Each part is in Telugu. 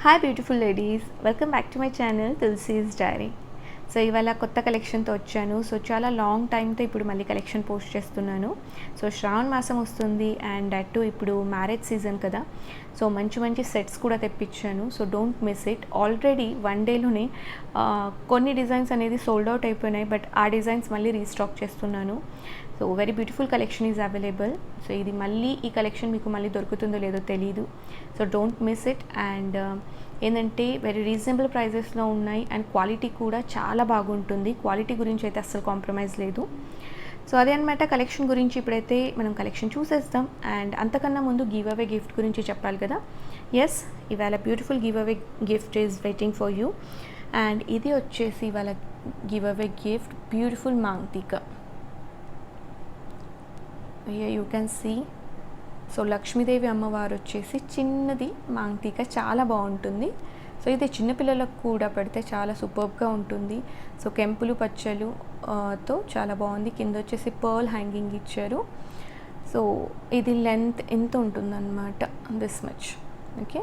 Hi beautiful ladies, welcome back to my channel Tulasi's diary. So ఇవాళ కొత్త కలెక్షన్తో వచ్చాను. సో చాలా లాంగ్ టైంతో ఇప్పుడు మళ్ళీ కలెక్షన్ పోస్ట్ చేస్తున్నాను. సో శ్రావణ మాసం వస్తుంది అండ్ అటు ఇప్పుడు మ్యారేజ్ సీజన్ కదా. సో మంచి మంచి సెట్స్ కూడా తెప్పించాను. So don't miss it. Already one డేలోనే కొన్ని డిజైన్స్ అనేది సోల్డ్ అవుట్ అయిపోయినాయి, బట్ ఆ డిజైన్స్ మళ్ళీ రీస్టాక్ చేస్తున్నాను. So very beautiful collection is available. So ఇది మళ్ళీ ఈ కలెక్షన్ మీకు మళ్ళీ దొరుకుతుందో లేదో తెలీదు. So don't miss it. And ఏంటంటే వెరీ రీజనబుల్ ప్రైజెస్లో ఉన్నాయి అండ్ క్వాలిటీ కూడా చాలా బాగుంటుంది. క్వాలిటీ గురించి అయితే అస్సలు కాంప్రమైజ్ లేదు. సో అదే అనమాట కలెక్షన్ గురించి. ఇప్పుడైతే మనం కలెక్షన్ చూసేద్దాం. అండ్ అంతకన్నా ముందు గివ్ అవే గిఫ్ట్ గురించి చెప్పాలి కదా. ఎస్, ఇవాళ beautiful giveaway gift is waiting for you. And ఇది వచ్చేసి ఇవాళ giveaway gift beautiful maang tikka. You can see. So Lakshmi Devi అమ్మవారు వచ్చేసి చిన్నది మాంగ్తిక, చాలా బాగుంటుంది. సో ఇది చిన్నపిల్లలకు కూడా పెడితే చాలా సూపర్బ్గా ఉంటుంది. సో కెంపులు పచ్చలు తో చాలా బాగుంది. కింద వచ్చేసి పర్ల్ హ్యాంగింగ్ ఇచ్చారు. సో ఇది లెంత్ ఎంత ఉంటుందన్నమాట, దిస్ మచ్. ఓకే,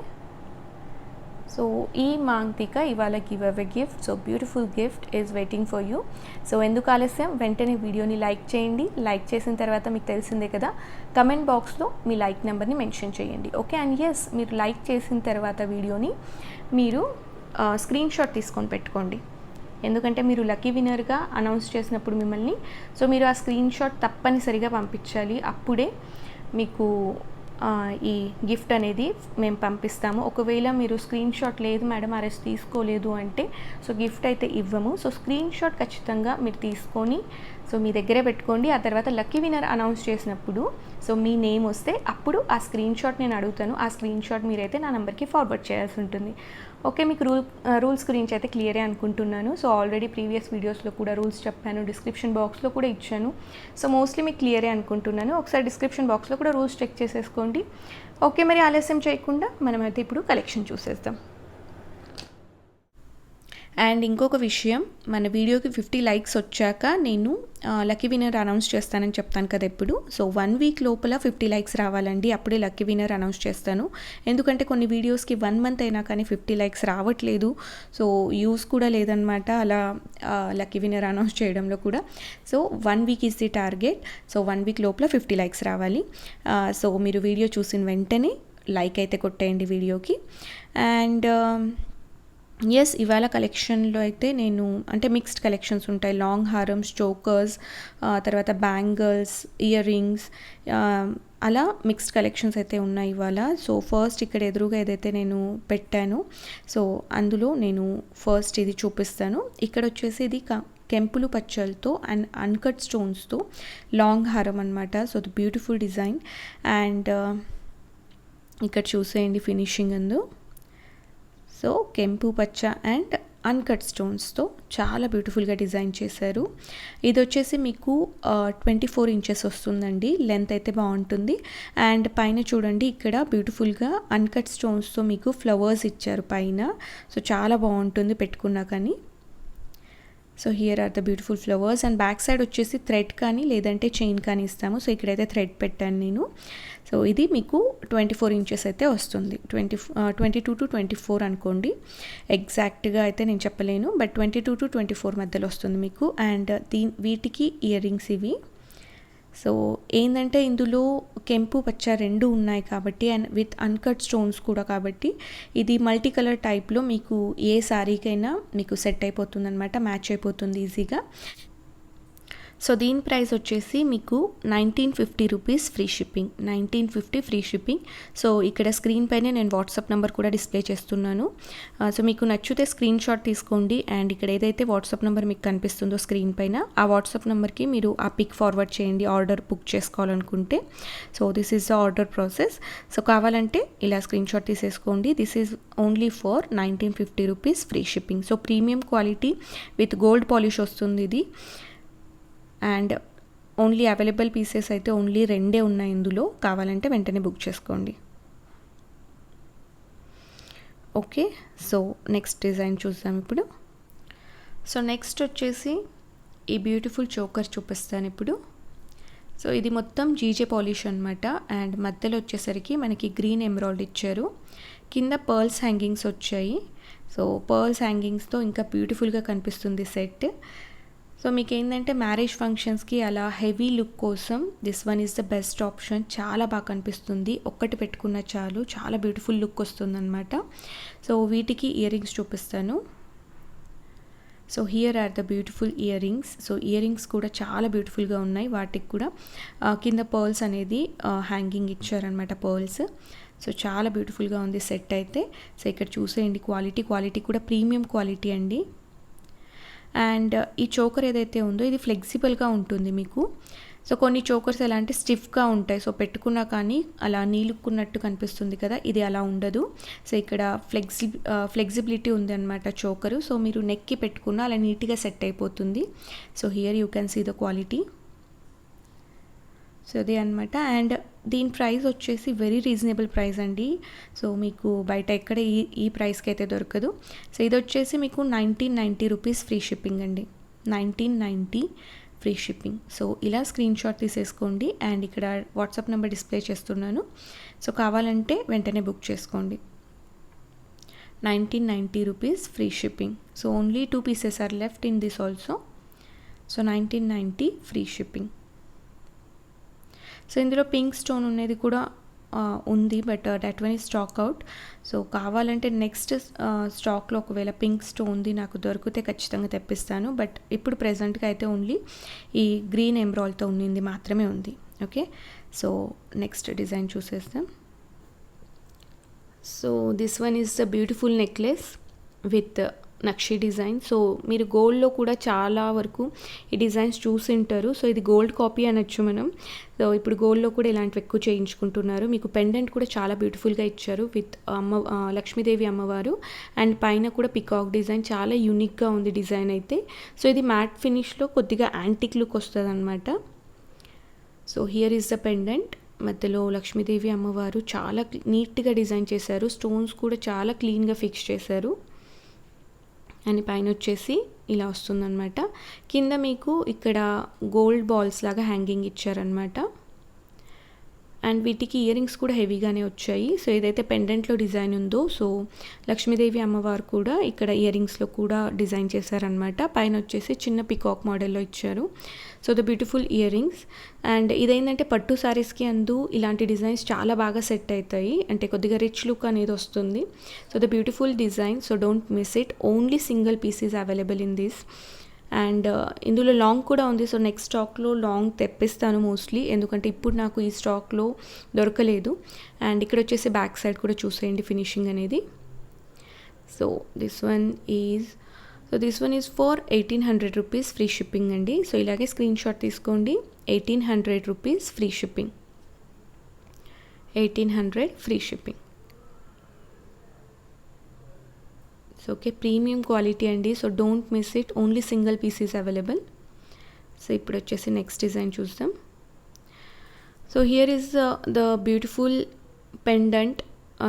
సో ఈ మాంగ్తిక ఇవాళ giveaway gift. So beautiful gift is waiting for you. So ఎందుకు ఆలస్యం, వెంటనే వీడియోని లైక్ చేయండి. లైక్ చేసిన తర్వాత మీకు తెలిసిందే కదా, కమెంట్ బాక్స్లో మీ లైక్ నెంబర్ని మెన్షన్ చేయండి. ఓకే, అండ్ ఎస్, మీరు లైక్ చేసిన తర్వాత వీడియోని మీరు స్క్రీన్ షాట్ తీసుకొని పెట్టుకోండి. ఎందుకంటే మీరు లక్కీ విన్నర్గా అనౌన్స్ చేసినప్పుడు మిమ్మల్ని, సో మీరు ఆ స్క్రీన్ షాట్ తప్పనిసరిగా పంపించాలి. అప్పుడే మీకు ఈ గిఫ్ట్ అనేది మేము పంపిస్తాము. ఒకవేళ మీరు స్క్రీన్ షాట్ లేదు మేడం, అరెస్ట్ తీసుకోలేదు అంటే సో గిఫ్ట్ అయితే ఇవ్వము. సో స్క్రీన్ షాట్ ఖచ్చితంగా మీరు తీసుకొని సో మీ దగ్గరే పెట్టుకోండి. ఆ తర్వాత లక్కీ విన్నర్ అనౌన్స్ చేసినప్పుడు సో మీ నేమ్ వస్తే అప్పుడు ఆ స్క్రీన్ షాట్ నేను అడుగుతాను. ఆ స్క్రీన్ షాట్ మీరైతే నా నెంబర్కి ఫార్వర్డ్ చేయాల్సి ఉంటుంది. ఓకే, మీకు రూల్స్ గురించి అయితే క్లియరే అనుకుంటున్నాను. సో ఆల్రెడీ ప్రీవియస్ వీడియోస్లో కూడా రూల్స్ చెప్పాను, డిస్క్రిప్షన్ బాక్స్లో కూడా ఇచ్చాను. సో మోస్ట్లీ మీకు క్లియరే అనుకుంటున్నాను. ఒకసారి డిస్క్రిప్షన్ బాక్స్లో కూడా రూల్స్ చెక్ చేసేసుకోండి. ఓకే, మరి ఆలస్యం చేయకుండా మనమైతే ఇప్పుడు కలెక్షన్ చూసేద్దాం. అండ్ ఇంకొక విషయం, మన వీడియోకి 50 లైక్స్ వచ్చాక నేను లక్కీ విన్నర్ అనౌన్స్ చేస్తానని చెప్తాను కదా ఎప్పుడు. సో 1 వీక్ లోపల 50 లైక్స్ రావాలండి, అప్పుడే లక్కీ విన్నర్ అనౌన్స్ చేస్తాను. ఎందుకంటే కొన్ని వీడియోస్కి 1 మంత్ అయినా కానీ 50 లైక్స్ రావట్లేదు. సో యూస్ కూడా లేదనమాట అలా లక్కీ విన్నర్ అనౌన్స్ చేయడంలో కూడా. So 1 week is the target. So 1 week లోపల 50 లైక్స్ రావాలి. సో మీరు వీడియో చూసిన వెంటనే లైక్ అయితే కొట్టేయండి వీడియోకి. అండ్ ఎస్, ఇవాళ కలెక్షన్లో అయితే నేను అంటే మిక్స్డ్ కలెక్షన్స్ ఉంటాయి. లాంగ్ హారమ్స్, చోకర్స్, తర్వాత బ్యాంగిల్స్, ఇయర్ రింగ్స్, అలా మిక్స్డ్ కలెక్షన్స్ అయితే ఉన్నాయి ఇవాళ. సో ఫస్ట్ ఇక్కడ ఎదురుగా ఏదైతే నేను పెట్టాను సో అందులో నేను ఫస్ట్ ఇది చూపిస్తాను. ఇక్కడ వచ్చేసి ఇది కెంపులు పచ్చలతో అండ్ అన్కట్ స్టోన్స్తో లాంగ్ హారం అనమాట. సో అది బ్యూటిఫుల్ డిజైన్. అండ్ ఇక్కడ చూసేయండి ఫినిషింగ్ అందు. సో కెంపు పచ్చ అండ్ అన్కట్ స్టోన్స్తో చాలా బ్యూటిఫుల్గా డిజైన్ చేశారు. ఇది వచ్చేసి మీకు 24 ఇంచెస్ వస్తుందండి. లెంత్ అయితే బాగుంటుంది. అండ్ పైన చూడండి, ఇక్కడ బ్యూటిఫుల్గా అన్కట్ స్టోన్స్తో మీకు ఫ్లవర్స్ ఇచ్చారు పైన. సో చాలా బాగుంటుంది పెట్టుకున్నా కానీ. So here are the beautiful flowers. And back side వచ్చేసి థ్రెడ్ కానీ లేదంటే చైన్ కానీ ఇస్తాము. సో ఇక్కడైతే థ్రెడ్ పెట్టాను నేను. సో ఇది మీకు 24 ఇంచెస్ అయితే వస్తుంది. 22 to 24 అనుకోండి, ఎగ్జాక్ట్గా అయితే నేను చెప్పలేను, బట్ 22 to 24 మధ్యలో వస్తుంది మీకు. అండ్ వీటికి ఇయర్ రింగ్స్ ఇవి. సో ఏంటంటే ఇందులో కెంపు పచ్చ రెండు ఉన్నాయి కాబట్టి అండ్ విత్ అన్కట్ స్టోన్స్ కూడా కాబట్టి ఇది మల్టీ కలర్ టైప్లో మీకు ఏ శారీకైనా మీకు సెట్ అయిపోతుంది అనమాట, మ్యాచ్ అయిపోతుంది ఈజీగా. సో దీని ప్రైస్ వచ్చేసి మీకు 1950 rupees free shipping. 1950 free shipping. So ఇక్కడ స్క్రీన్ పైనే నేను వాట్సాప్ నెంబర్ కూడా డిస్ప్లే చేస్తున్నాను. సో మీకు నచ్చితే స్క్రీన్ షాట్ తీసుకోండి. అండ్ ఇక్కడ ఏదైతే వాట్సాప్ నెంబర్ మీకు కనిపిస్తుందో స్క్రీన్ పైన ఆ వాట్సాప్ నెంబర్కి మీరు ఆ పిక్ ఫార్వర్డ్ చేయండి ఆర్డర్ బుక్ చేసుకోవాలనుకుంటే. So this is the order process. So కావాలంటే ఇలా స్క్రీన్ షాట్ తీసేసుకోండి. This is only for 1950 rupees free shipping. So premium quality with gold polish వస్తుంది ఇది. అండ్ ఓన్లీ అవైలబుల్ పీసెస్ అయితే ఓన్లీ 2 ఉన్నాయి ఇందులో. కావాలంటే వెంటనే బుక్ చేసుకోండి. ఓకే, సో నెక్స్ట్ డిజైన్ చూద్దాం ఇప్పుడు. సో నెక్స్ట్ వచ్చేసి ఈ బ్యూటిఫుల్ చోకర్ చూపిస్తాను ఇప్పుడు. సో ఇది మొత్తం జీజే పాలిష్ అనమాట. అండ్ మధ్యలో వచ్చేసరికి మనకి గ్రీన్ ఎమరాల్డ్ ఇచ్చారు. కింద పర్ల్స్ హ్యాంగింగ్స్ వచ్చాయి. సో పర్ల్స్ హ్యాంగింగ్స్తో ఇంకా బ్యూటిఫుల్గా కనిపిస్తుంది సెట్. సో మీకు ఏంటంటే మ్యారేజ్ ఫంక్షన్స్కి అలా హెవీ లుక్ కోసం this one is the best option. చాలా బాగా కనిపిస్తుంది, ఒక్కటి పెట్టుకున్న చాలు, చాలా బ్యూటిఫుల్ లుక్ వస్తుందన్నమాట. సో వీటికి ఇయర్ రింగ్స్ చూపిస్తాను. So here are the beautiful ear rings. So ear rings కూడా చాలా బ్యూటిఫుల్గా ఉన్నాయి. వాటికి కూడా కింద పర్ల్స్ అనేది హ్యాంగింగ్ ఇచ్చారనమాట, పర్ల్స్. సో చాలా బ్యూటిఫుల్గా ఉంది సెట్ అయితే. సో ఇక్కడ చూసేయండి, క్వాలిటీ కూడా ప్రీమియం క్వాలిటీ అండి. అండ్ ఈ చోకర్ ఏదైతే ఉందో ఇది ఫ్లెక్సిబుల్గా ఉంటుంది మీకు. సో కొన్ని చోకర్స్ ఎలా అంటే స్టిఫ్గా ఉంటాయి, సో పెట్టుకున్నా కానీ అలా నీలుక్కున్నట్టు కనిపిస్తుంది కదా, ఇది అలా ఉండదు. సో ఇక్కడ ఫ్లెక్సిబిలిటీ ఉంది అనమాట చోకరు. సో మీరు నెక్కి పెట్టుకున్నా అలా నీట్గా సెట్ అయిపోతుంది. So here you can see the quality. So అదే అనమాట. అండ్ దీని ప్రైస్ వచ్చేసి వెరీ రీజనబుల్ ప్రైస్ అండి. సో మీకు బయట ఎక్కడ ఈ ప్రైస్కి అయితే దొరకదు. సో ఇది వచ్చేసి మీకు 1990 రూపీస్ ఫ్రీ షిప్పింగ్ అండి. 1990 ఫ్రీ షిప్పింగ్. సో ఇలా స్క్రీన్ షాట్ తీసేసుకోండి. అండ్ ఇక్కడ వాట్సాప్ నెంబర్ డిస్ప్లే చేస్తున్నాను. సో కావాలంటే వెంటనే బుక్ చేసుకోండి. 1990 rupees free shipping. So only 2 pieces are left in this also. So 1990 free shipping. So ఇందులో పింక్ స్టోన్ ఉన్నది కూడా ఉంది, but that one is stock out. So కావాలంటే నెక్స్ట్ స్టాక్లో ఒకవేళ పింక్ స్టోన్ది నాకు దొరికితే ఖచ్చితంగా తెప్పిస్తాను. బట్ ఇప్పుడు ప్రెజెంట్గా అయితే ఓన్లీ ఈ గ్రీన్ ఎమరాల్డ్తో ఉన్నది మాత్రమే ఉంది. ఓకే, సో నెక్స్ట్ డిజైన్ చూసేస్తాం. So this one is the beautiful necklace with nakshi design. So మీరు గోల్డ్లో కూడా చాలా వరకు ఈ డిజైన్స్ చూసింటారు. సో ఇది గోల్డ్ కాపీ అనొచ్చు మనం. సో ఇప్పుడు గోల్డ్లో కూడా ఇలాంటివి ఎక్కువ చేయించుకుంటున్నారు. మీకు పెండెంట్ కూడా చాలా బ్యూటిఫుల్గా ఇచ్చారు విత్ లక్ష్మీదేవి అమ్మవారు. అండ్ పైన కూడా పికాక్ డిజైన్ చాలా యూనిక్గా ఉంది డిజైన్ అయితే. సో ఇది మ్యాట్ ఫినిష్లో కొద్దిగా యాంటిక్ లుక్ వస్తుంది అనమాట. So here is the pendant. మధ్యలో లక్ష్మీదేవి అమ్మవారు చాలా నీట్గా డిజైన్ చేశారు. స్టోన్స్ కూడా చాలా క్లీన్గా ఫిక్స్ చేశారు. అండ్ పైన వచ్చేసి ఇలా వస్తుందన్నమాట. కింద మీకు ఇక్కడ గోల్డ్ బాల్స్ లాగా హ్యాంగింగ్ ఇచ్చారనమాట. అండ్ వీటికి ఇయర్ రింగ్స్ కూడా హెవీగానే వచ్చాయి. సో ఏదైతే పెండెంట్లో డిజైన్ ఉందో, సో లక్ష్మీదేవి అమ్మవారు కూడా ఇక్కడ ఇయర్ రింగ్స్లో కూడా డిజైన్ చేశారనమాట. పైన వచ్చేసి చిన్న పికాక్ మోడల్లో ఇచ్చారు. So the beautiful ear rings. And ఇదేంటంటే పట్టు శారీస్కి అందు ఇలాంటి డిజైన్స్ చాలా బాగా సెట్ అవుతాయి, అంటే కొద్దిగా రిచ్ లుక్ అనేది వస్తుంది. So the beautiful design. So don't miss it. Only single piece is available in this. And ఇందులో లాంగ్ కూడా ఉంది. సో నెక్స్ట్ స్టాక్లో లాంగ్ తెప్పిస్తాను మోస్ట్లీ, ఎందుకంటే ఇప్పుడు నాకు ఈ స్టాక్లో దొరకలేదు. అండ్ ఇక్కడ వచ్చేసి బ్యాక్ సైడ్ కూడా చూసేయండి ఫినిషింగ్ అనేది. So this one is for 1800 rupees free shipping అండి. సో ఇలాగే స్క్రీన్ షాట్ తీసుకోండి. 1800 rupees free shipping. 1800 free shipping. So okay, premium quality అండి. So don't miss it. Only single piece is available. So ఇప్పుడు వచ్చేసి నెక్స్ట్ డిజైన్ చూద్దాం. So here is the beautiful pendant.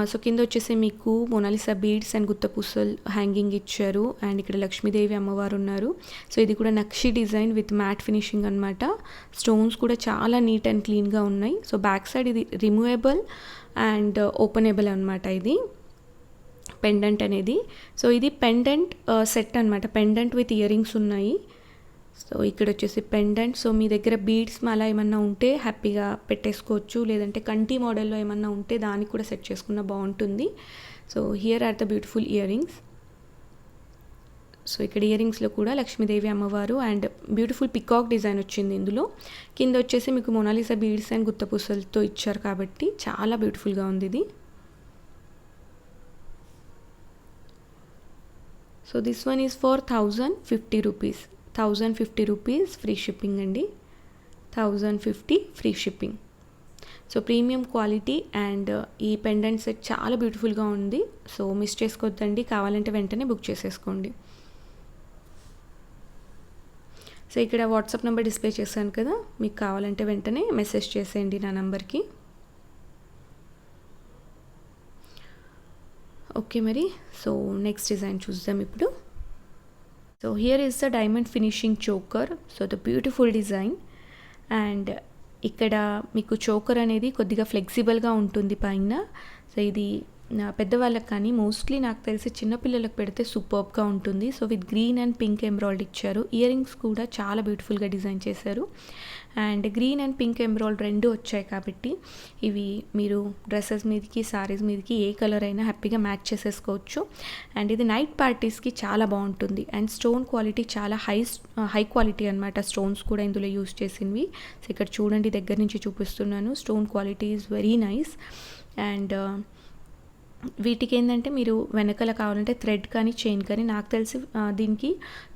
So కింద వచ్చేసి మీకు మోనాలిసా బీడ్స్ అండ్ గుత్తపూసలు హ్యాంగింగ్ ఇచ్చారు. అండ్ ఇక్కడ లక్ష్మీదేవి అమ్మవారు ఉన్నారు. సో ఇది కూడా నక్షి డిజైన్ విత్ మ్యాట్ ఫినిషింగ్ అనమాట. స్టోన్స్ కూడా చాలా నీట్ అండ్ క్లీన్గా ఉన్నాయి. సో బ్యాక్ సైడ్ ఇది రిమూవబుల్ అండ్ ఓపెనబుల్ అనమాట ఇది పెండెంట్ అనేది. సో ఇది పెండెంట్ సెట్ అనమాట. పెండెంట్ విత్ ఇయర్ రింగ్స్ ఉన్నాయి. సో ఇక్కడ వచ్చేసి పెండెంట్. సో మీ దగ్గర బీడ్స్ అలా ఏమన్నా ఉంటే హ్యాపీగా పెట్టేసుకోవచ్చు, లేదంటే కంటి మోడల్లో ఏమన్నా ఉంటే దానికి కూడా సెట్ చేసుకున్న బాగుంటుంది. So here are the beautiful ear rings. So ఇక్కడ ఇయర్ రింగ్స్లో కూడా లక్ష్మీదేవి అమ్మవారు అండ్ బ్యూటిఫుల్ పికాక్ డిజైన్ వచ్చింది ఇందులో. కింద వచ్చేసి మీకు మోనాలిసా బీడ్స్ అండ్ గుత్తపూసలతో ఇచ్చారు కాబట్టి చాలా బ్యూటిఫుల్గా ఉంది ఇది. So this one is for 1050 rupees. 1050 rupees free shipping అండి. 1050 free shipping. So premium quality and ఈ పెండెంట్ సెట్ చాలా బ్యూటిఫుల్గా ఉంది. సో మిస్ చేసుకోవద్దండి, కావాలంటే వెంటనే బుక్ చేసేసుకోండి. సో ఇక్కడ వాట్సాప్ నెంబర్ డిస్ప్లే చేశాను కదా, మీకు కావాలంటే వెంటనే మెసేజ్ చేసేయండి నా నెంబర్కి. ఓకే మరి. సో నెక్స్ట్ డిజైన్ చూద్దాం ఇప్పుడు. So here is the diamond finishing choker. So the beautiful design, and ఇక్కడ మీకు చోకర్ అనేది కొద్దిగా ఫ్లెక్సిబుల్గా ఉంటుంది పైన. సో ఇది పెద్దవాళ్ళకి కానీ మోస్ట్లీ నాకు తెలిసి చిన్నపిల్లలకు పెడితే సూపర్బ్గా ఉంటుంది. So with green and pink embroidery ఇచ్చారు. ఇయర్ రింగ్స్ కూడా చాలా బ్యూటిఫుల్గా డిజైన్ చేశారు. And green and pink embroidery రెండు వచ్చాయి కాబట్టి ఇవి మీరు డ్రెస్సెస్ మీదకి సారీస్ మీదకి ఏ కలర్ అయినా హ్యాపీగా మ్యాచ్ చేసేసుకోవచ్చు. అండ్ ఇది నైట్ పార్టీస్కి చాలా బాగుంటుంది. అండ్ స్టోన్ క్వాలిటీ చాలా హై క్వాలిటీ అనమాట. స్టోన్స్ కూడా ఇందులో యూస్ చేసినవి. సో ఇక్కడ చూడండి, దగ్గర నుంచి చూపిస్తున్నాను. Stone quality is very nice. And వీటికి ఏంటంటే మీరు వెనకాల కావాలంటే థ్రెడ్ కానీ చైన్ కానీ, నాకు తెలిసి దీనికి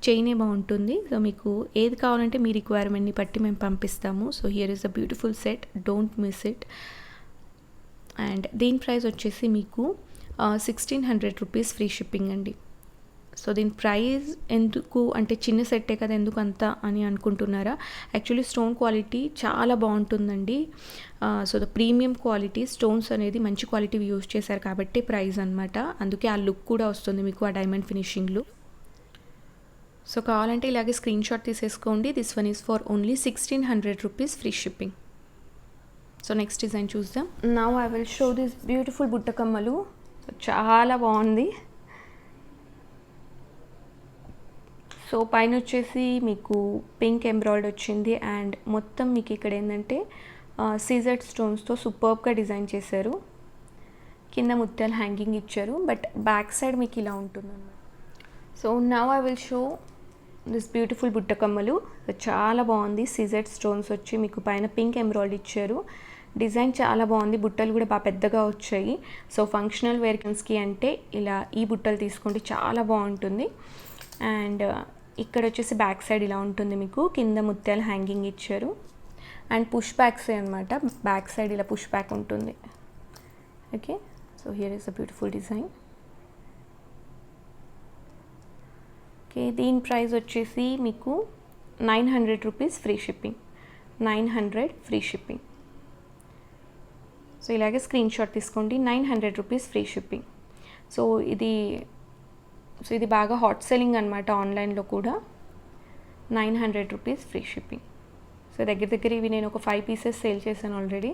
చైనే బాగుంటుంది. సో మీకు ఏది కావాలంటే మీ రిక్వైర్మెంట్ని బట్టి మేము పంపిస్తాము. So here is a beautiful set, don't miss it. And దీని ప్రైస్ వచ్చేసి మీకు 1600 రూపీస్ ఫ్రీ షిప్పింగ్ అండి. సో దీని ప్రైస్ ఎందుకు అంటే చిన్న సెట్టే కదా ఎందుకు అంత అని అనుకుంటున్నారా? యాక్చువల్లీ స్టోన్ క్వాలిటీ చాలా బాగుంటుందండి. So the premium quality stones అనేది మంచి క్వాలిటీ యూజ్ చేశారు కాబట్టి ప్రైస్ అనమాట. అందుకే ఆ లుక్ కూడా వస్తుంది మీకు, ఆ డైమండ్ ఫినిషింగ్ లుక్. సో కావాలంటే ఇలాగే స్క్రీన్ షాట్ తీసేసుకోండి. This one is for only 1600 rupees free shipping. So next design చూద్దాం. Now I will show this beautiful బుట్టకమ్మలు. చాలా బాగుంది. సో పైన వచ్చేసి మీకు పింక్ ఎంబ్రాయిడరీ వచ్చింది. అండ్ మొత్తం మీకు ఇక్కడ ఏంటంటే సీజెడ్ స్టోన్స్తో సూపర్బ్గా డిజైన్ చేశారు. కింద ముత్యాల హ్యాంగింగ్ ఇచ్చారు, బట్ బ్యాక్ సైడ్ మీకు ఇలా ఉంటుందన్నమాట. So now I will show this beautiful బుట్టకమ్మలు. చాలా బాగుంది. సీజెడ్ స్టోన్స్ వచ్చి మీకు పైన పింక్ ఎంబ్రాయిడరీ ఇచ్చారు. డిజైన్ చాలా బాగుంది. బుట్టలు కూడా బాగా పెద్దగా వచ్చాయి. సో ఫంక్షనల్ వేర్కన్స్కి అంటే ఇలా ఈ బుట్టలు తీసుకుంటే చాలా బాగుంటుంది. అండ్ ఇక్కడ వచ్చేసి బ్యాక్ సైడ్ ఇలా ఉంటుంది మీకు. కింద ముత్యాల హ్యాంగింగ్ ఇచ్చారు. అండ్ పుష్ బ్యాక్స్ అనమాట. బ్యాక్ సైడ్ ఇలా పుష్ బ్యాక్ ఉంటుంది. Okay, so here is a beautiful design. Okay, దీని ప్రైస్ వచ్చేసి మీకు 900 rupees free shipping. 900 free shipping. So ఇలాగే స్క్రీన్ షాట్ తీసుకోండి. 900 రూపీస్ ఫ్రీ షిప్పింగ్. సో ఇది బాగా హాట్ సెల్లింగ్ అనమాట ఆన్లైన్లో కూడా. 900 రూపీస్ ఫ్రీ షిప్పింగ్. సో దగ్గర ఇవి నేను ఒక 5 పీసెస్ సేల్ చేశాను ఆల్రెడీ.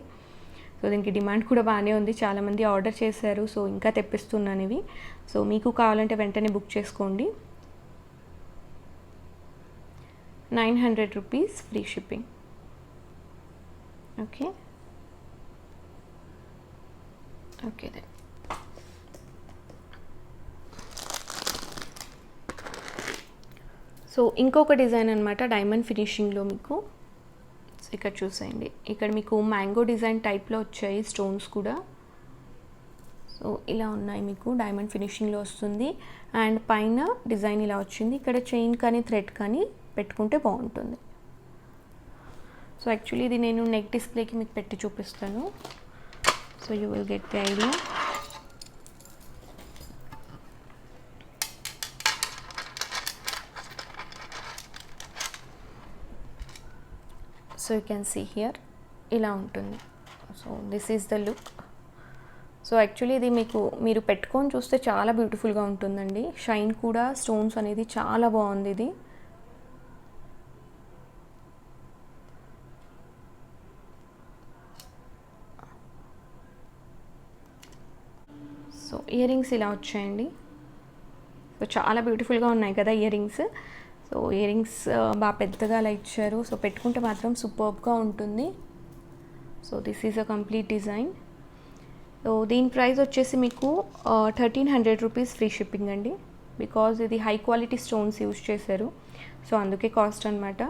సో దీనికి డిమాండ్ కూడా బాగానే ఉంది. చాలామంది ఆర్డర్ చేశారు. సో ఇంకా తెప్పిస్తున్నాను ఇవి. సో మీకు కావాలంటే వెంటనే బుక్ చేసుకోండి. 900 rupees free shipping. Okay then so ఇంకొక డిజైన్ అనమాట డైమండ్ ఫినిషింగ్లో మీకు. ఇక్కడ చూసేయండి, ఇక్కడ మీకు మ్యాంగో డిజైన్ టైప్లో వచ్చాయి స్టోన్స్ కూడా. సో ఇలా ఉన్నాయి మీకు, డైమండ్ ఫినిషింగ్లో వస్తుంది. అండ్ పైన డిజైన్ ఇలా వచ్చింది. ఇక్కడ చైన్ కానీ థ్రెడ్ కానీ పెట్టుకుంటే బాగుంటుంది. సో యాక్చువల్లీ ఇది నేను నెక్ డిస్ప్లేకి మీకు పెట్టి చూపిస్తాను. So you will get the idea. So you can see here ఇలా ఉంటుంది. So this is the look. So actually ఇది మీరు పెట్టుకొని చూస్తే చాలా బ్యూటిఫుల్గా ఉంటుందండి. షైన్ కూడా స్టోన్స్ అనేది చాలా బాగుంది ఇది. సో ఇయర్ రింగ్స్ ఇలా వచ్చాయండి. సో చాలా బ్యూటిఫుల్గా ఉన్నాయి కదా year rings. So ear rings బాగా పెద్దగా అలా ఇచ్చారు. సో పెట్టుకుంటే మాత్రం సూపర్బ్గా ఉంటుంది. So this is a complete design. So దీని ప్రైస్ వచ్చేసి మీకు 1300 రూపీస్ ఫ్రీ షిప్పింగ్ అండి. బికాజ్ ఇది హై క్వాలిటీ స్టోన్స్ యూజ్ చేశారు. సో అందుకే కాస్ట్ అనమాట.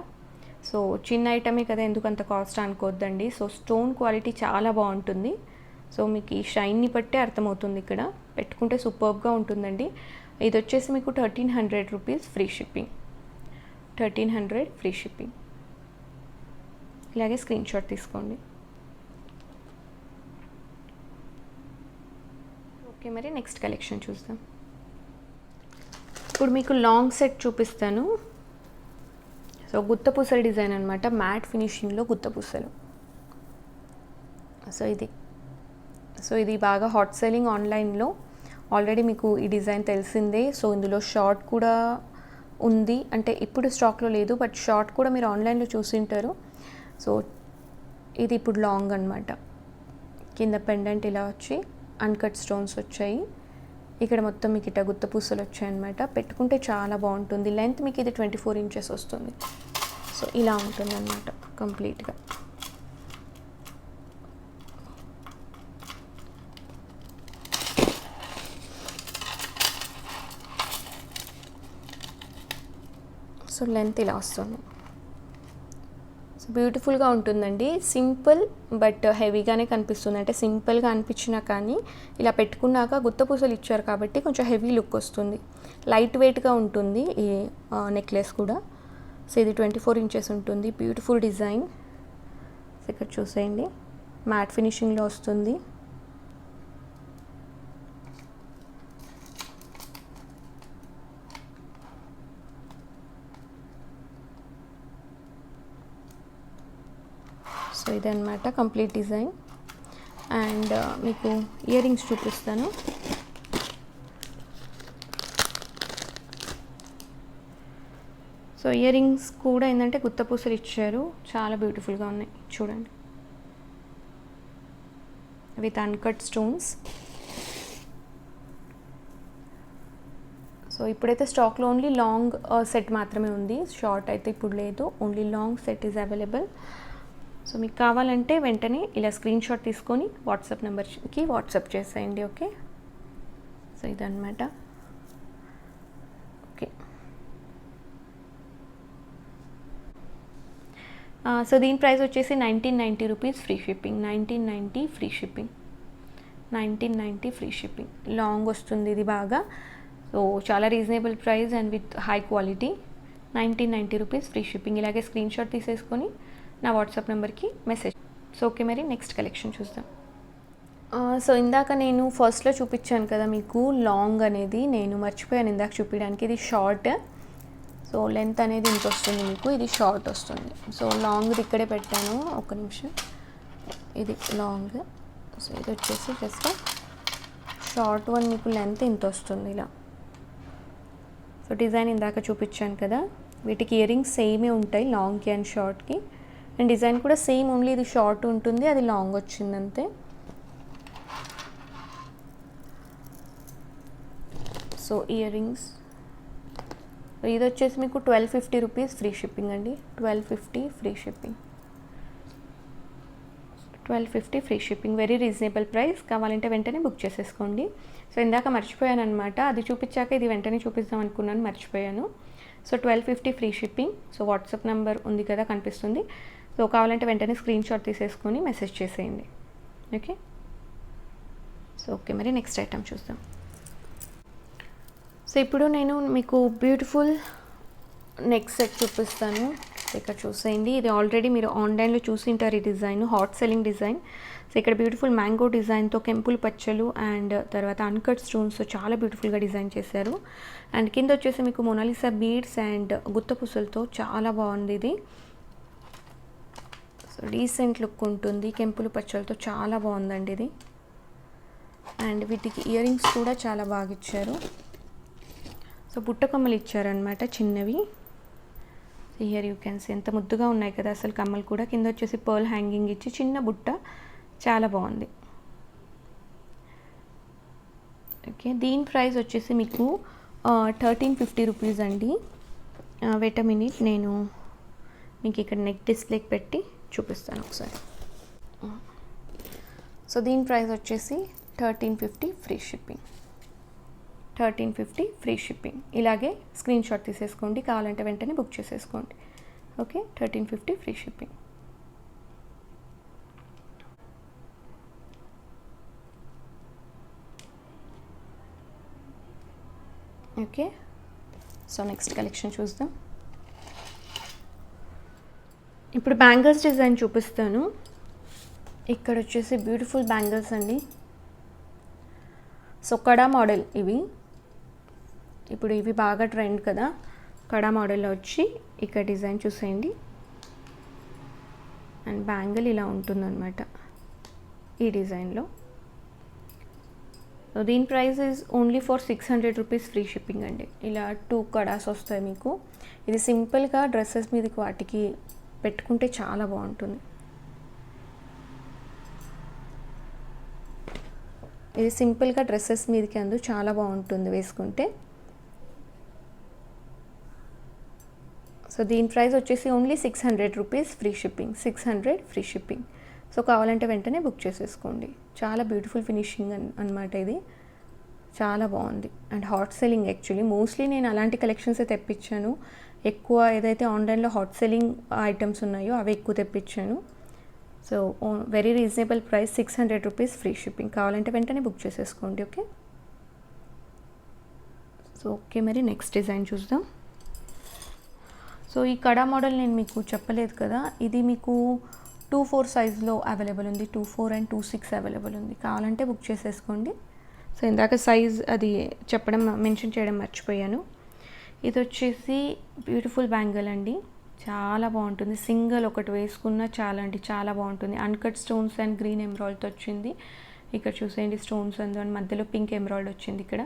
సో చిన్న ఐటమే కదా ఎందుకు అంత కాస్ట్ అనుకోవద్దండి. సో స్టోన్ క్వాలిటీ చాలా బాగుంటుంది. సో మీకు ఈ షైన్ని బట్టే అర్థమవుతుంది. ఇక్కడ పెట్టుకుంటే సూపర్బ్గా ఉంటుందండి. ఇది వచ్చేసి మీకు 1300 rupees free shipping. 1300 free shipping. ఇలాగే స్క్రీన్ షాట్ తీసుకోండి. ఓకే, మరి నెక్స్ట్ కలెక్షన్ చూద్దాం. ఇప్పుడు మీకు లాంగ్ సెట్ చూపిస్తాను. సో గుత్తపూసల డిజైన్ అనమాట. మ్యాట్ ఫినిషింగ్లో గుత్తపూసలు. సో ఇది బాగా హాట్ సెల్లింగ్ ఆన్లైన్లో. ఆల్రెడీ మీకు ఈ డిజైన్ తెలిసిందే. సో ఇందులో షార్ట్ కూడా ఉంది, అంటే ఇప్పుడు స్టాక్లో లేదు, బట్ షార్ట్ కూడా మీరు ఆన్లైన్లో చూసింటారు. సో ఇది ఇప్పుడు లాంగ్ అనమాట. కింద పెండెంట్ ఇలా వచ్చి అన్కట్ స్టోన్స్ వచ్చాయి. ఇక్కడ మొత్తం మీకు ఇట్లా గుత్త పూసలు వచ్చాయన్నమాట. పెట్టుకుంటే చాలా బాగుంటుంది. లెంత్ మీకు ఇది 24 ఇంచెస్ వస్తుంది. సో ఇలా ఉంటుంది అన్నమాట కంప్లీట్గా. సో లెంత్ ఇలా వస్తుంది. సో బ్యూటిఫుల్గా ఉంటుందండి. సింపుల్ బట్ హెవీగానే కనిపిస్తుంది. అంటే సింపుల్గా అనిపించినా కానీ ఇలా పెట్టుకున్నాక గుత్త పూసలు ఇచ్చారు కాబట్టి కొంచెం హెవీ లుక్ వస్తుంది. లైట్ వెయిట్గా ఉంటుంది ఈ నెక్లెస్ కూడా. సో ఇది 24 ఇంచెస్ ఉంటుంది. Beautiful design. సో ఇక్కడ చూసేయండి, మ్యాట్ ఫినిషింగ్లో వస్తుంది. సో ఇదన్నమాట కంప్లీట్ డిజైన్. అండ్ మీకు ఇయర్ రింగ్స్ చూపిస్తాను. సో ఇయర్ రింగ్స్ కూడా ఏంటంటే గుత్త పూసలు ఇచ్చారు. చాలా బ్యూటిఫుల్గా ఉన్నాయి చూడండి, విత్ అన్కట్ స్టోన్స్. సో ఇప్పుడైతే స్టాక్లో ఓన్లీ లాంగ్ సెట్ మాత్రమే ఉంది. షార్ట్ అయితే ఇప్పుడు లేదు. Only long set is available. So మీకు కావాలంటే వెంటనే ఇలా స్క్రీన్ షాట్ తీసుకొని వాట్సాప్ నెంబర్కి వాట్సాప్ చేసేయండి. ఓకే, సో ఇదన్నమాట. ఓకే, సో దీని ప్రైస్ వచ్చేసి 1990 rupees free shipping. 1990 free shipping. 1990 free shipping. Long వస్తుంది ఇది బాగా. సో చాలా reasonable price and with high quality. 1990 rupees free shipping. ఇలాగే స్క్రీన్ షాట్ తీసేసుకొని నా వాట్సాప్ నెంబర్కి మెసేజ్. సో ఓకే, మరి నెక్స్ట్ కలెక్షన్ చూద్దాం. సో ఇందాక నేను ఫస్ట్లో చూపించాను కదా మీకు లాంగ్ అనేది, నేను మర్చిపోయాను ఇందాక చూపించడానికి. ఇది షార్ట్. సో లెంత్ అనేది ఇంత వస్తుంది మీకు, ఇది షార్ట్ వస్తుంది. సో లాంగ్ ఇక్కడే పెట్టాను, ఒక నిమిషం. ఇది లాంగ్. సో ఇది వచ్చేసి జస్ట్ షార్ట్ వన్. మీకు లెంత్ ఇంత వస్తుంది ఇలా. సో డిజైన్ ఇందాక చూపించాను కదా, వీటికి ఇయర్ రింగ్స్ సేమే ఉంటాయి లాంగ్కి అండ్ షార్ట్కి. అండ్ డిజైన్ కూడా సేమ్, ఓన్లీ ఇది షార్ట్ ఉంటుంది, అది లాంగ్ వచ్చింది అంతే. సో ఇయర్ రింగ్స్ ఇది వచ్చేసి మీకు 1250 రూపీస్ ఫ్రీ షిప్పింగ్ అండి. 1250 free shipping. 1250 free shipping. Very reasonable price. కావాలంటే వెంటనే బుక్ చేసేసుకోండి. సో ఇందాక మర్చిపోయాను అనమాట, అది చూపించాక ఇది వెంటనే చూపిద్దాం అనుకున్నాను, మర్చిపోయాను. So 1250 free shipping. So WhatsApp number ఉంది కదా కనిపిస్తుంది. సో కావాలంటే వెంటనే స్క్రీన్ షాట్ తీసేసుకొని మెసేజ్ చేసేయండి. ఓకే, సో ఓకే, మరి నెక్స్ట్ ఐటమ్ చూద్దాం. సో ఇప్పుడు నేను మీకు బ్యూటిఫుల్ నెక్ సెట్ చూపిస్తాను. ఇక్కడ చూసేయండి, ఇది ఆల్రెడీ మీరు ఆన్లైన్లో చూసింటారు. ఈ design hot selling design. So ఇక్కడ బ్యూటిఫుల్ మ్యాంగో డిజైన్తో కెంపుల్ పచ్చలు అండ్ తర్వాత అన్కట్ స్టోన్స్ చాలా బ్యూటిఫుల్గా డిజైన్ చేశారు. అండ్ కింద వచ్చేసి మీకు మొనాలిసా బీడ్స్ అండ్ గుత్త పూసలతో చాలా బాగుంది ఇది. సో డీసెంట్ లుక్ ఉంటుంది, కెంపుల్ పచ్చలతో చాలా బాగుందండి ఇది. అండ్ వీటికి ఇయర్ రింగ్స్ కూడా చాలా బాగా ఇచ్చారు. సో బుట్టకమ్మలు ఇచ్చారనమాట చిన్నవి. హియర్ యూ కెన్ సీ ఎంత ముద్దుగా ఉన్నాయి కదా అసలు కమ్మలు కూడా. కింద వచ్చేసి పర్ల్ హ్యాంగింగ్ ఇచ్చి చిన్న బుట్ట, చాలా బాగుంది. ఓకే, దీని ప్రైస్ వచ్చేసి మీకు 1350 రూపీస్ అండి. వెయిట్ ఎ మినిట్, నేను మీకు ఇక్కడ నెక్ డిస్ప్లేకి పెట్టి చూపిస్తాను ఒకసారి. సో దీని ప్రైస్ వచ్చేసి 1350 ఫ్రీ షిప్పింగ్. 1350 free shipping. ఇలాగే స్క్రీన్ షాట్ తీసేసుకోండి, కావాలంటే వెంటనే బుక్ చేసేసుకోండి. Okay, 1350 free shipping. Okay, so next collection చూద్దాం. ఇప్పుడు బ్యాంగిల్స్ డిజైన్ చూపిస్తాను. ఇక్కడ వచ్చేసి బ్యూటిఫుల్ బ్యాంగిల్స్ అండి. సో కడా మోడల్ ఇవి, ఇప్పుడు ఇవి బాగా ట్రెండ్ కదా. కడా మోడల్లో వచ్చి ఇక్కడ డిజైన్ చూసేయండి. అండ్ బ్యాంగిల్ ఇలా ఉంటుందన్నమాట ఈ డిజైన్లో. సో దీని price is only for 600 rupees free shipping అండి. ఇలా 2 కడాస్ వస్తాయి మీకు. ఇది సింపుల్గా డ్రెస్సెస్ మీదకి వాటికి పెట్టుకుంటే చాలా బాగుంటుంది. ఇది సింపుల్గా డ్రెస్సెస్ మీదకి అందు చాలా బాగుంటుంది వేసుకుంటే. సో దీని ప్రైస్ వచ్చేసి only 600 rupees free shipping. 600 free shipping. So కావాలంటే వెంటనే బుక్ చేసేసుకోండి. చాలా బ్యూటిఫుల్ ఫినిషింగ్ అనమాట ఇది. చాలా బాగుంది and hot selling. Actually mostly నేను అలాంటి కలెక్షన్సే తెప్పించాను. ఎక్కువ ఏదైతే ఆన్లైన్లో హాట్ సెల్లింగ్ ఐటమ్స్ ఉన్నాయో అవి ఎక్కువ తెప్పించాను. So very reasonable price, 600 rupees free shipping. కావాలంటే వెంటనే బుక్ చేసేసుకోండి. ఓకే. సో ఓకే, మరి నెక్స్ట్ డిజైన్ చూద్దాం. సో ఈ కడా మోడల్ నేను మీకు చెప్పలేదు కదా, ఇది మీకు 2-4 సైజ్లో అవైలబుల్ ఉంది. 2-4 అండ్ 2-6 అవైలబుల్ ఉంది. కావాలంటే బుక్ చేసేసుకోండి. సో ఇందాక సైజ్ అది మెన్షన్ చేయడం మర్చిపోయాను. ఇది వచ్చేసి బ్యూటిఫుల్ బ్యాంగిల్ అండి. చాలా బాగుంటుంది. సింగిల్ ఒకటి వేసుకున్న చాలా అంటే చాలా బాగుంటుంది. అన్కట్ స్టోన్స్ అండ్ గ్రీన్ ఎమరాల్డ్తో వచ్చింది. ఇక్కడ చూసేయండి స్టోన్స్ అండ్ మధ్యలో పింక్ ఎమరాల్డ్ వచ్చింది. ఇక్కడ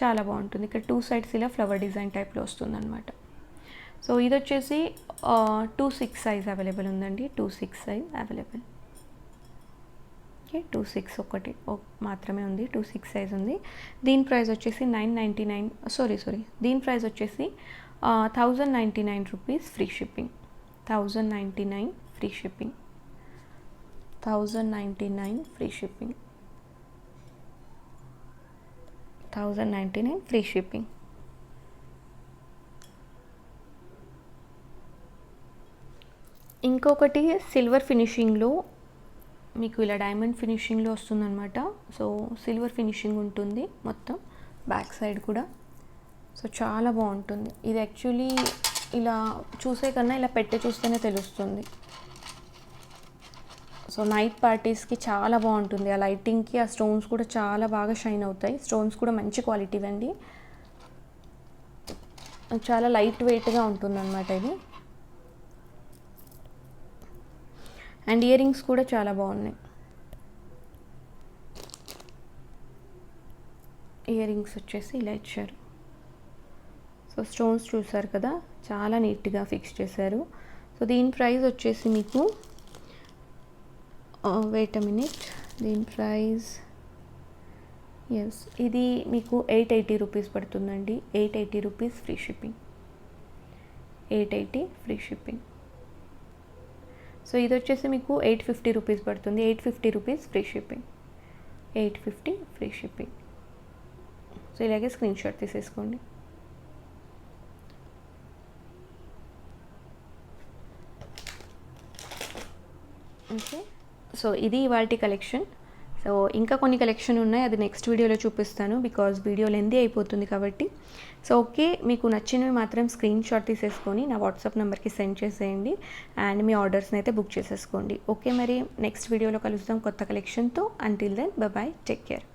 చాలా బాగుంటుంది. ఇక్కడ 2 సైడ్స్ ఇలా ఫ్లవర్ డిజైన్ టైప్లో వస్తుంది అనమాట. సో ఇది వచ్చేసి 2-6 సైజ్ అవైలబుల్ ఉందండి. 2-6 సైజ్ అవైలబుల్. ఓకే, 2-6 ఒకటి మాత్రమే ఉంది. 2-6 సైజ్ ఉంది. దీని ప్రైస్ వచ్చేసి 999. సారీ దీని ప్రైస్ వచ్చేసి 1099 rupees free shipping. 1099 free shipping. 1099 free shipping. 1099 free shipping. ఇంకొకటి సిల్వర్ ఫినిషింగ్లో మీకు ఇలా డైమండ్ ఫినిషింగ్లో వస్తుందన్నమాట. సో సిల్వర్ ఫినిషింగ్ ఉంటుంది మొత్తం బ్యాక్ సైడ్ కూడా. సో చాలా బాగుంటుంది ఇది. యాక్చువల్లీ ఇలా చూసే కన్నా ఇలా పెట్టి చూస్తేనే తెలుస్తుంది. సో నైట్ పార్టీస్కి చాలా బాగుంటుంది. ఆ లైటింగ్కి ఆ స్టోన్స్ కూడా చాలా బాగా షైన్ అవుతాయి. స్టోన్స్ కూడా మంచి క్వాలిటీ అండి. చాలా లైట్ వెయిట్గా ఉంటుందన్నమాట ఇది. అండ్ ఇయర్ రింగ్స్ కూడా చాలా బాగున్నాయి. ఇయర్ రింగ్స్ వచ్చేసి ఇలా ఇచ్చారు. సో స్టోన్స్ చూసారు కదా, చాలా నీట్గా ఫిక్స్ చేశారు. సో దీని ప్రైస్ వచ్చేసి మీకు వెయిట్ అ మినిట్, దీని ప్రైస్ ఇది మీకు 880 రూపీస్ పడుతుందండి. 880 rupees free shipping. 880 free shipping. So ఇది వచ్చేసి మీకు 850 రూపీస్ పడుతుంది. 850 rupees free shipping. 850 free shipping. So ఇలాగే స్క్రీన్ షాట్ తీసేసుకోండి. ఓకే, సో ఇది ఇవాల్టి కలెక్షన్. సో ఇంకా కొన్ని కలెక్షన్ ఉన్నాయి, అది నెక్స్ట్ వీడియోలో చూపిస్తాను బికాజ్ వీడియో లెంతీ అయిపోతుంది కాబట్టి. సో ఓకే, మీకు నచ్చినవి మాత్రం స్క్రీన్ షాట్ తీసేసుకొని నా వాట్సాప్ నెంబర్కి సెండ్ చేసేయండి అండ్ మీ ఆర్డర్స్ని అయితే బుక్ చేసేసుకోండి. ఓకే, మరి నెక్స్ట్ వీడియోలో కలుద్దాం కొత్త కలెక్షన్తో. Until then bye, take care.